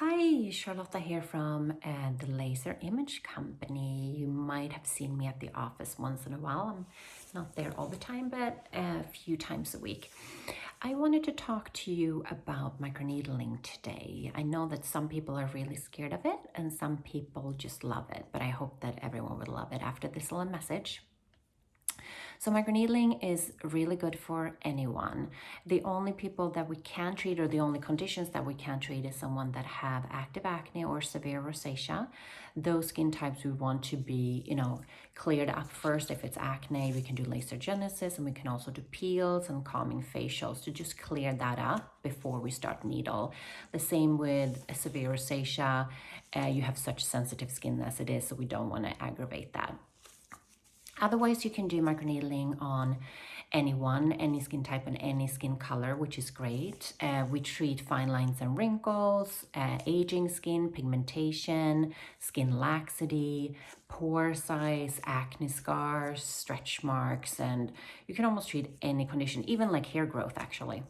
Hi, Charlotta here from the Laser Image Company. You might have seen me at the office once in a while. I'm not there all the time, but a few times a week. I wanted to talk to you about microneedling today. I know that some people are really scared of it and some people just love it, but I hope that everyone will love it after this little message. So microneedling is really good for anyone. The only people that we can treat, or the only conditions that we can treat, is someone that have active acne or severe rosacea. Those skin types we want to be, cleared up first. If it's acne, we can do laser genesis, and we can also do peels and calming facials to just clear that up before we start needle. The same with a severe rosacea. You have such sensitive skin as it is, so we don't want to aggravate that. Otherwise, you can do microneedling on anyone, any skin type and any skin color, which is great. We treat fine lines and wrinkles, aging skin, pigmentation, skin laxity, pore size, acne scars, stretch marks, and you can almost treat any condition, even like hair growth actually.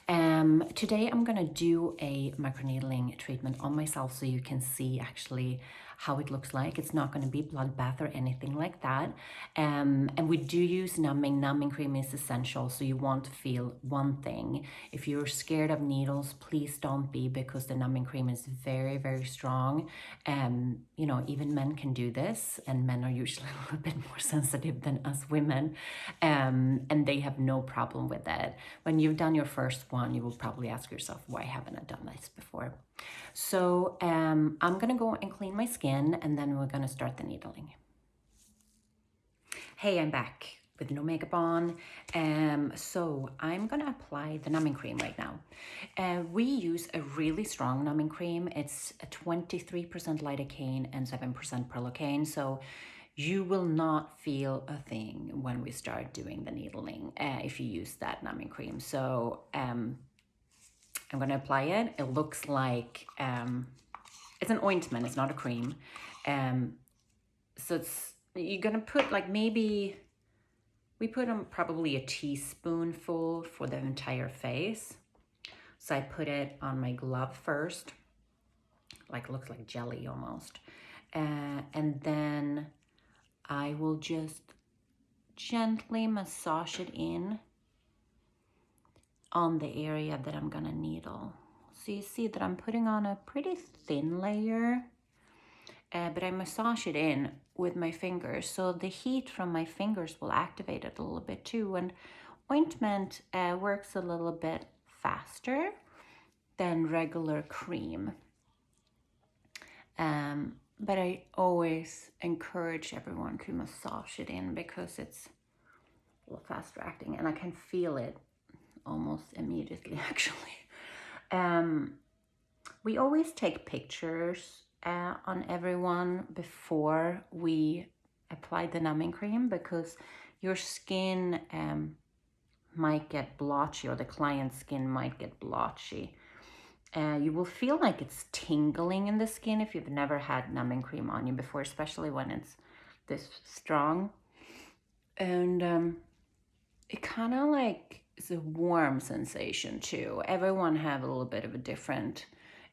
Today I'm gonna do a microneedling treatment on myself so you can see actually how it looks like. It's not gonna be bloodbath or anything like that. And we do use numbing. Numbing cream is essential, so you won't feel one thing. If you're scared of needles, please don't be, because the numbing cream is very, very strong. Even men can do this, and men are usually a little bit more sensitive than us women, and they have no problem with it. When you've done your first one, you will probably ask yourself, why haven't I done this before? So I'm gonna go and clean my skin, and then we're gonna start the needling. Hey, I'm back with no makeup on. So I'm gonna apply the numbing cream right now. We use a really strong numbing cream. It's a 23% lidocaine and 7% prilocaine. So you will not feel a thing when we start doing the needling if you use that numbing cream. So I'm gonna apply it. It looks like it's an ointment, it's not a cream. So you're gonna put like maybe, we put on probably a teaspoonful for the entire face. So I put it on my glove first, like looks like jelly almost. And then I will just gently massage it in on the area that I'm gonna needle. So you see that I'm putting on a pretty thin layer, but I massage it in with my fingers. So the heat from my fingers will activate it a little bit too. And ointment works a little bit faster than regular cream. But I always encourage everyone to massage it in because it's a little faster acting, and I can feel it almost immediately actually. We always take pictures on everyone before we apply the numbing cream, because your skin might get blotchy, or the client's skin might get blotchy. You will feel like it's tingling in the skin if you've never had numbing cream on you before, especially when it's this strong. And it kind of like is a warm sensation too. Everyone have a little bit of a different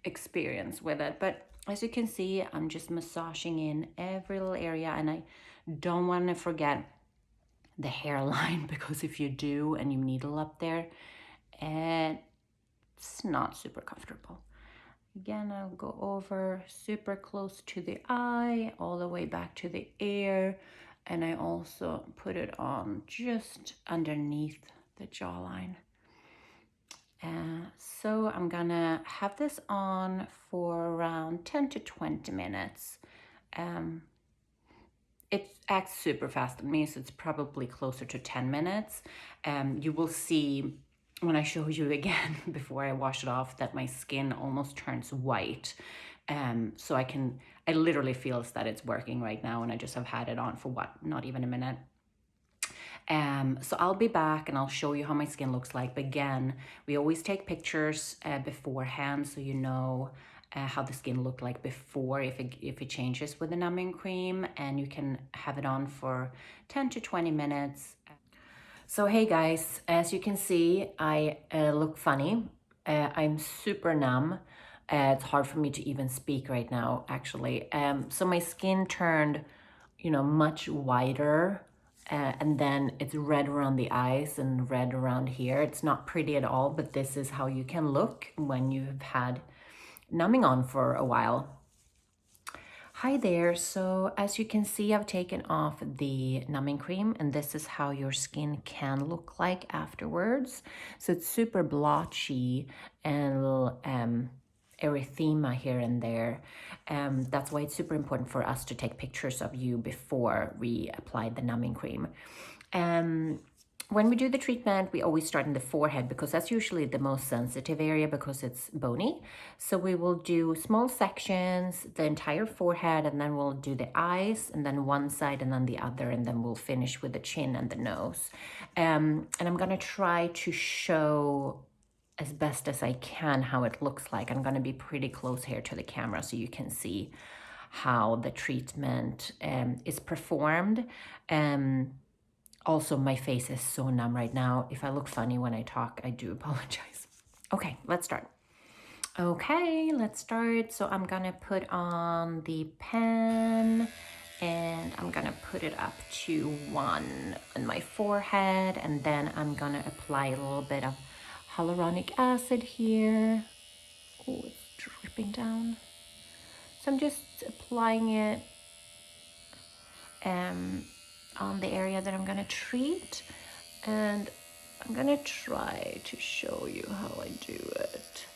experience with it, but as you can see, I'm just massaging in every little area, and I don't want to forget the hairline, because if you do and you needle up there, it's not super comfortable. Again, I'll go over super close to the eye, all the way back to the ear, and I also put it on just underneath the jawline. So I'm gonna have this on for around 10 to 20 minutes. It acts super fast on me, so it's probably closer to 10 minutes. You will see when I show you again before I wash it off that my skin almost turns white. So I literally feel that it's working right now, and I just have had it on for not even a minute. So I'll be back and I'll show you how my skin looks like. But again, we always take pictures beforehand, so you know how the skin looked like before, if it changes with the numbing cream, and you can have it on for 10 to 20 minutes. So hey guys, as you can see, I look funny. I'm super numb. It's hard for me to even speak right now, actually. So my skin turned, much whiter, and then it's red around the eyes and red around here. It's not pretty at all, but this is how you can look when you've had numbing on for a while. Hi there. So as you can see, I've taken off the numbing cream, and this is how your skin can look like afterwards. So it's super blotchy and erythema here and there. That's why it's super important for us to take pictures of you before we apply the numbing cream. When we do the treatment, we always start in the forehead because that's usually the most sensitive area because it's bony. So we will do small sections, the entire forehead, and then we'll do the eyes, and then one side and then the other, and then we'll finish with the chin and the nose. And I'm gonna try to show as best as I can how it looks like. I'm gonna be pretty close here to the camera so you can see how the treatment is performed. Also, my face is so numb right now. If I look funny when I talk, I do apologize. Okay, let's start. Okay, let's start. So I'm gonna put on the pen and I'm gonna put it up to 1 on my forehead, and then I'm gonna apply a little bit of hyaluronic acid here. Oh, it's dripping down. So I'm just applying it on the area that I'm gonna treat, and I'm gonna try to show you how I do it.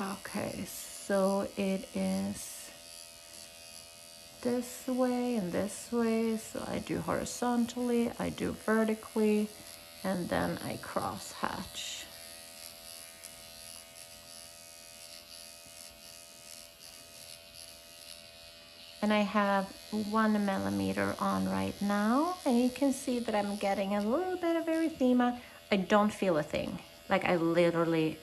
Okay, so it is this way and this way. So I do horizontally, I do vertically, and then I cross hatch. And I have 1 millimeter on right now, and you can see that I'm getting a little bit of erythema. I don't feel a thing. Like, I literally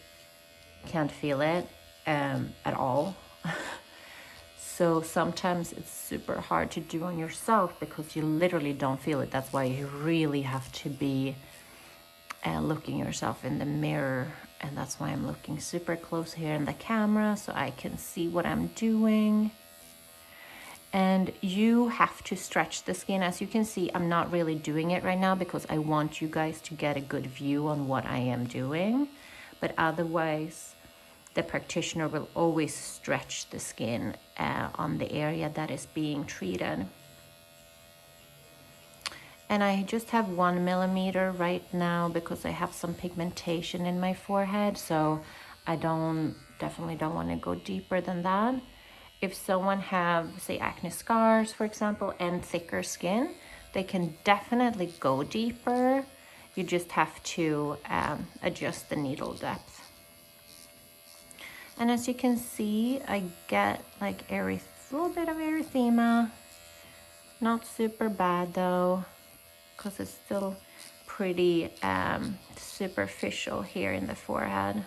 can't feel it at all. So sometimes it's super hard to do on yourself because you literally don't feel it. That's why you really have to be looking yourself in the mirror, and that's why I'm looking super close here in the camera so I can see what I'm doing. And you have to stretch the skin. As you can see, I'm not really doing it right now because I want you guys to get a good view on what I am doing. But otherwise, the practitioner will always stretch the skin on the area that is being treated. And I just have 1 millimeter right now because I have some pigmentation in my forehead. So I definitely don't want to go deeper than that. If someone have, say, acne scars, for example, and thicker skin, they can definitely go deeper. You just have to adjust the needle depth. And as you can see, I get like a little bit of erythema. Not super bad though, because it's still pretty superficial here in the forehead.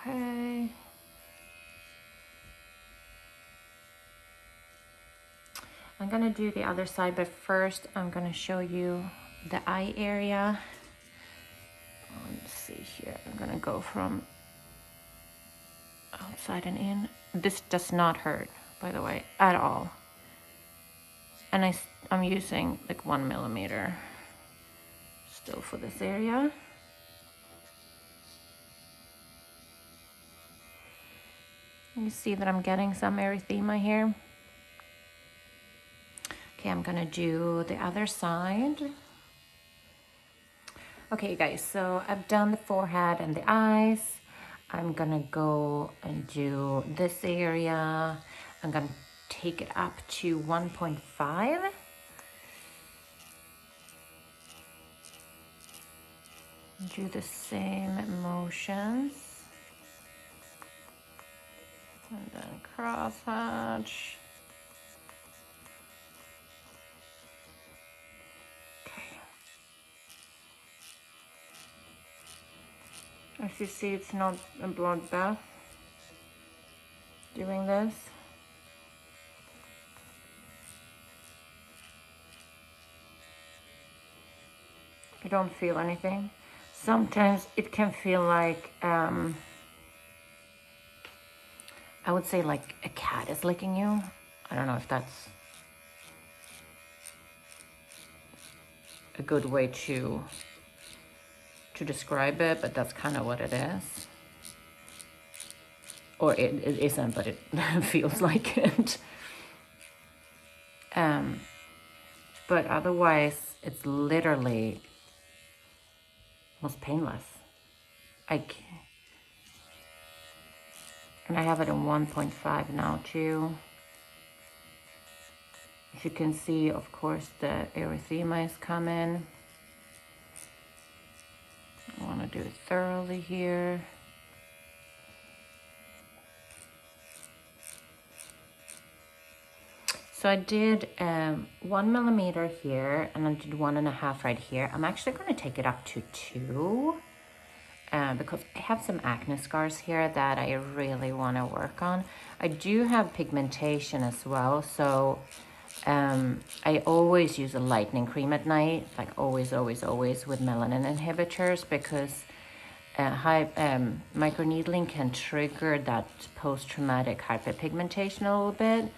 Okay. I'm gonna do the other side, but first I'm gonna show you the eye area. Let's see here. I'm gonna go from outside and in. This does not hurt, by the way, at all. And I'm using like 1 millimeter still for this area. You see that I'm getting some erythema here. Okay, I'm gonna do the other side. Okay, guys, so I've done the forehead and the eyes. I'm gonna go and do this area. I'm gonna take it up to 1.5. Do the same motions. And then cross hatch. As you see, it's not a bloodbath doing this. I don't feel anything. Sometimes it can feel like, I would say like a cat is licking you. I don't know if that's a good way to describe it, but that's kind of what it is. Or it isn't, but it feels like it. But otherwise, it's literally almost painless. And I have it in 1.5 now too. As you can see, of course, the erythema is coming. I want to do it thoroughly here. So I did 1 millimeter here, and I did 1.5 right here. I'm actually going to take it up to 2 because I have some acne scars here that I really want to work on. I do have pigmentation as well, so I always use a lightening cream at night, like always with melanin inhibitors, because microneedling can trigger that post-traumatic hyperpigmentation a little bit.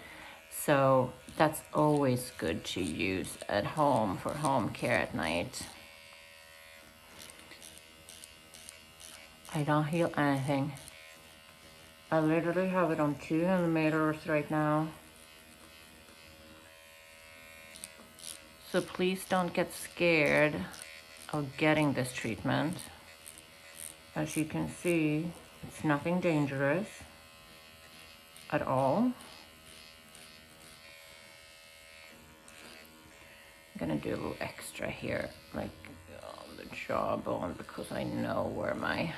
So that's always good to use at home for home care at night. I don't feel anything. I literally have it on 2 millimeters right now. So please don't get scared of getting this treatment. As you can see, it's nothing dangerous at all. I'm gonna do a little extra here, like on the jawbone, because I know where my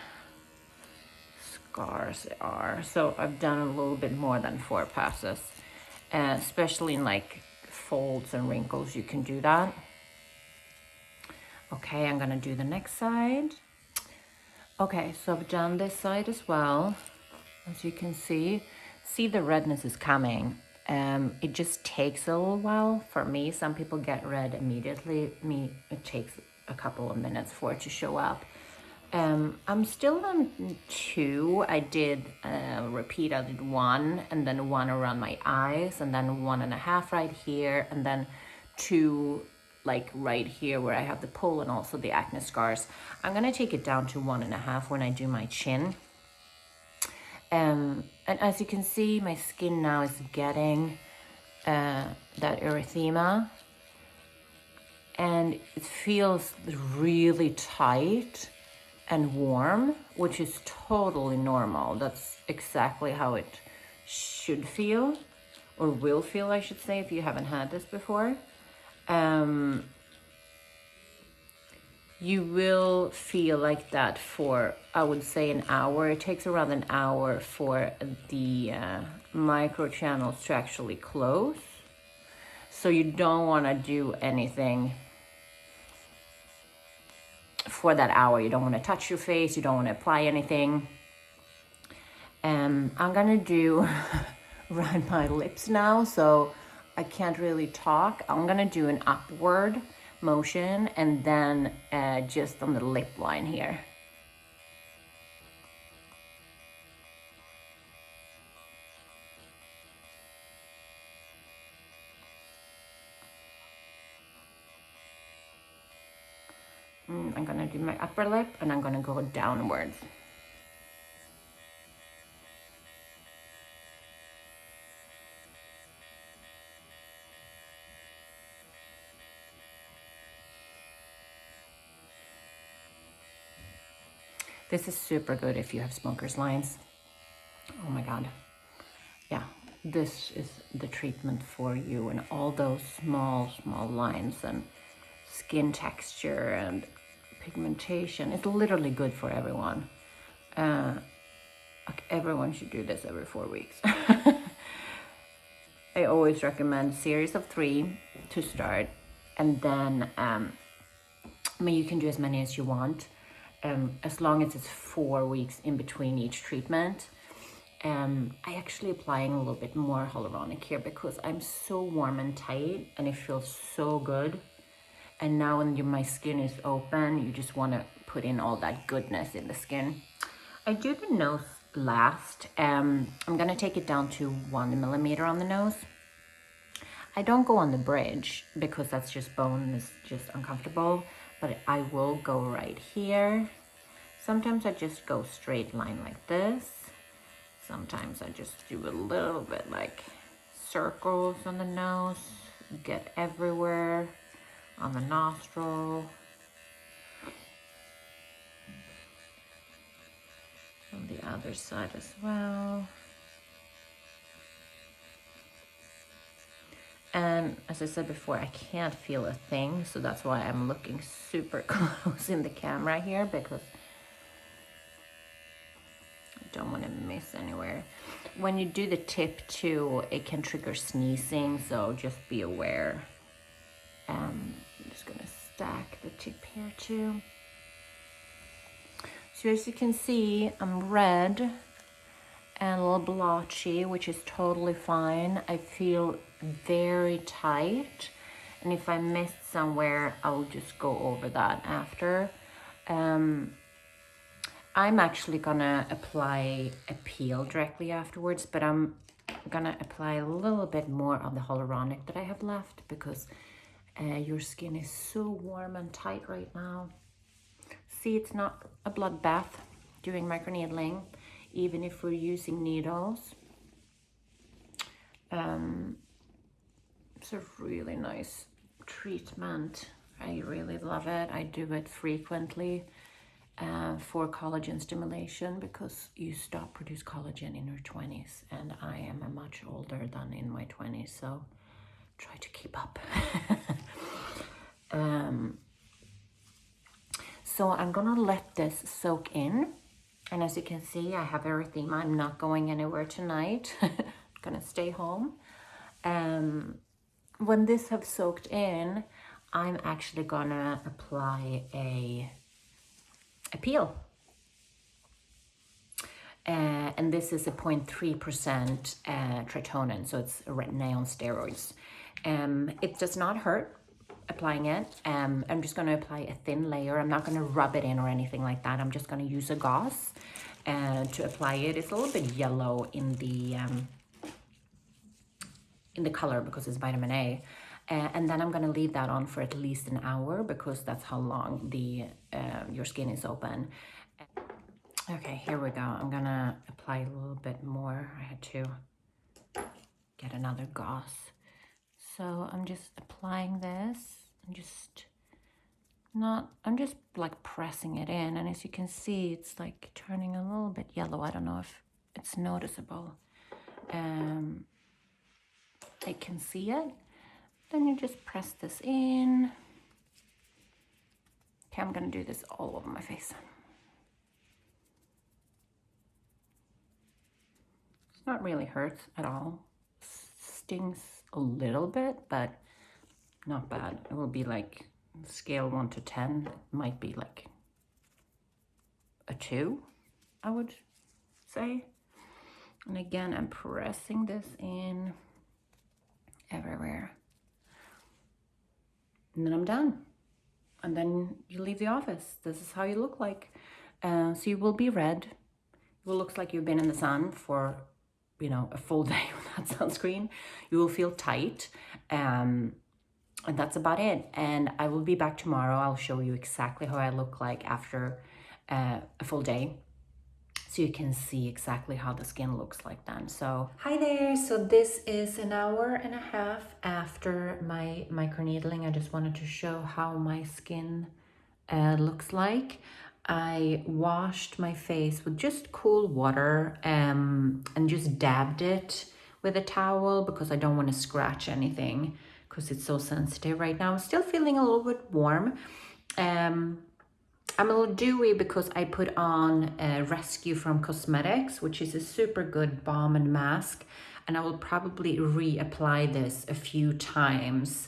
scars are. So I've done a little bit more than 4 passes, especially in like folds and wrinkles, you can do that. Okay, I'm gonna do the next side. Okay, so I've done this side as well. As you can see the redness is coming. It just takes a little while. For me, some people get red immediately. It takes a couple of minutes for it to show up. I'm still on 2. I did repeat. I did 1, and then 1 around my eyes, and then 1.5 right here, and then 2 like right here where I have the pull and also the acne scars. I'm gonna take it down to 1.5 when I do my chin. And as you can see, my skin now is getting that erythema, and it feels really tight and warm, which is totally normal. That's exactly how it should feel, or will feel, I should say, if you haven't had this before. You will feel like that for, I would say, an hour. It takes around an hour for the microchannels to actually close. So you don't want to do anything for that hour. You don't want to touch your face. You don't want to apply anything. I'm going to do around my lips now, so I can't really talk. I'm going to do an upward motion, and then just on the lip line here. I'm gonna do my upper lip, and I'm gonna go downwards. This is super good if you have smoker's lines. Oh my God. Yeah, this is the treatment for you, and all those small lines and skin texture and pigmentation. It's literally good for everyone. Like everyone should do this every 4 weeks. I always recommend series of 3 to start, and then you can do as many as you want. As long as it's 4 weeks in between each treatment. I actually applying a little bit more hyaluronic here because I'm so warm and tight, and it feels so good. And now when my skin is open, you just want to put in all that goodness in the skin. I do the nose last. I'm gonna take it down to 1 millimeter on the nose. I don't go on the bridge because that's just bone, is just uncomfortable, but I will go right here. Sometimes I just go straight line like this. Sometimes I just do a little bit like circles on the nose, get everywhere on the nostril. On the other side as well. And as I said before, I can't feel a thing, so that's why I'm looking super close in the camera here, because I don't want to miss anywhere. When you do the tip too, it can trigger sneezing, so just be aware. I'm just gonna stack the tip here too. So as you can see, I'm red and a little blotchy, which is totally fine. I feel very tight, and if I missed somewhere, I'll just go over that after. I'm actually gonna apply a peel directly afterwards, but I'm gonna apply a little bit more of the hyaluronic that I have left, because your skin is so warm and tight right now. See, it's not a bloodbath doing microneedling, even if we're using needles. It's a really nice treatment. I really love it. I do it frequently for collagen stimulation, because you stop produce collagen in your 20s, and I am much older than in my 20s, so try to keep up. So I'm gonna let this soak in. And as you can see, I have everything. I'm not going anywhere tonight. I'm gonna stay home. When this have soaked in, I'm actually gonna apply a peel. And this is a 0.3% tritonium, so it's retin-A on steroids. It does not hurt applying it. I'm just going to apply a thin layer. I'm not going to rub it in or anything like that. I'm just going to use a gauze to apply it. It's a little bit yellow in the color because it's vitamin A. And then I'm going to leave that on for at least an hour, because that's how long your skin is open. Okay, here we go. I'm going to apply a little bit more. I had to get another gauze. So I'm just applying this. I'm just like pressing it in, and as you can see, it's like turning a little bit yellow. I don't know if it's noticeable. I can see it. Then you just press this in. Okay, I'm gonna do this all over my face. It's not really hurts at all. Stings a little bit, but not bad. It will be like scale 1 to 10, it might be like a 2, I would say. And again, I'm pressing this in everywhere. And then I'm done. And then you leave the office. This is how you look like. So you will be red. It will look like you've been in the sun for, a full day without sunscreen. You will feel tight. And that's about it. And I will be back tomorrow. I'll show you exactly how I look like after a full day, so you can see exactly how the skin looks like then. So hi there. So this is an hour and a half after my microneedling. I just wanted to show how my skin looks like. I washed my face with just cool water and just dabbed it with a towel, because I don't want to scratch anything, because it's so sensitive right now. I'm still feeling a little bit warm. I'm a little dewy because I put on a Rescue from Cosmetics, which is a super good balm and mask. And I will probably reapply this a few times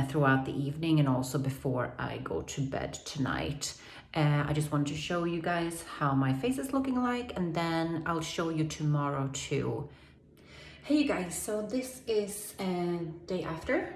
throughout the evening, and also before I go to bed tonight. I just wanted to show you guys how my face is looking like, and then I'll show you tomorrow too. Hey you guys, so this is day after.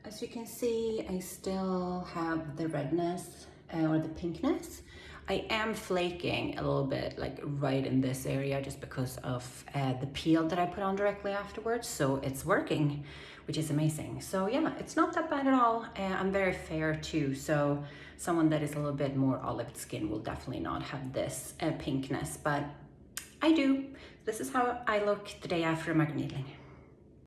as you can see, I still have the redness or the pinkness. I am flaking a little bit, like right in this area, just because of the peel that I put on directly afterwards. So it's working, which is amazing. So yeah, it's not that bad at all. I'm very fair too. So someone that is a little bit more olive skin will definitely not have this pinkness, but I do. This is how I look the day after microneedling.